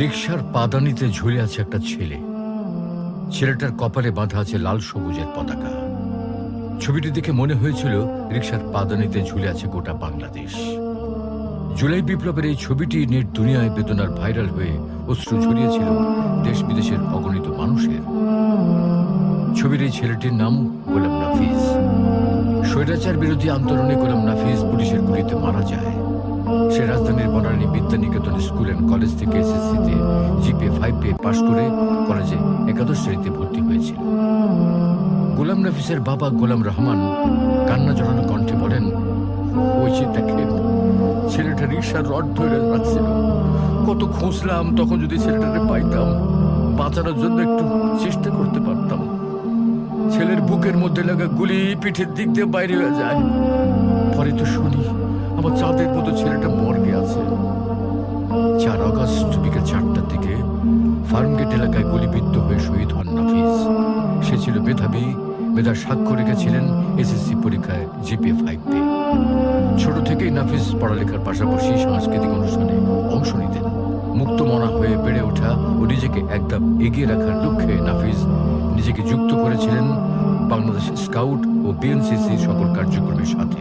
রিকশার পাদানিতে ঝুলে আছে একটা ছেলে। ছেলেটার কপালে বাঁধা আছে লাল সবুজের পতাকা। ছবিটি দেখে মনে হয়েছিল রিকশার পাদানিতে ঝুলে আছে গোটা বাংলাদেশ। জুলাই বিপ্লবের এই ছবিটি নেট দুনিয়ায় বেদনার ভাইরাল হয়ে অশ্রু ঝরিয়েছিল দেশ বিদেশের অগণিত মানুষের। ছবির এই ছেলেটির নাম গোলাম নাফিজ। স্বৈরাচার বিরোধী আন্দোলনে গোলাম নাফিজ পুলিশের গুলিতে মারা যায়। সে রাজধানীর Banani Vidyaniketan school and college থেকে এসএসসিতে জিপিএ 5 পেয়ে পাশ করে কলেজে একাদশ শ্রেণীতে ভর্তি হয়েছিল। গোলাম নাফিসের বাবা গোলাম রহমান কান্না জড়ানো কণ্ঠে বলেন, ওই যে দেখেন, ছেলেটা রিকশার রড ধরে রাখছিল। কত খুঁজলাম, তখন যদি ছেলেটাকে পাইতাম, বাঁচানোর জন্য একটু চেষ্টা করতে পারতাম। ছেলের বুকের মধ্যে লাগা গুলি পিঠের দিক দিয়ে বাইরে হয়ে যায়। পরে তো শুনি আমার চাঁদের মতো ছেলেটা মর্গে আছে। 4 আগস্ট বিকেল 4টার দিকে ফার্মগেট এলাকায় গুলিবিদ্ধ হয়ে শহীদ হন নাফিজ। সে ছিল মেধাবী, মেধার সাক্ষ্য রেখেছিলেন এসএসসি পরীক্ষায় জিপিএ 5 পেয়ে। ছোট থেকেই নাফিজ পড়ালেখার পাশাপাশি সাংস্কৃতিক অনুষ্ঠানে অংশ নিতেন। মুক্তমনা হয়ে বেড়ে ওঠা ও নিজেকে একদম এগিয়ে রাখার লক্ষ্যে নাফিজ নিজেকে যুক্ত করেছিলেন বাংলাদেশ স্কাউট ও বিএনসিসির সকল কার্যক্রমের সাথে।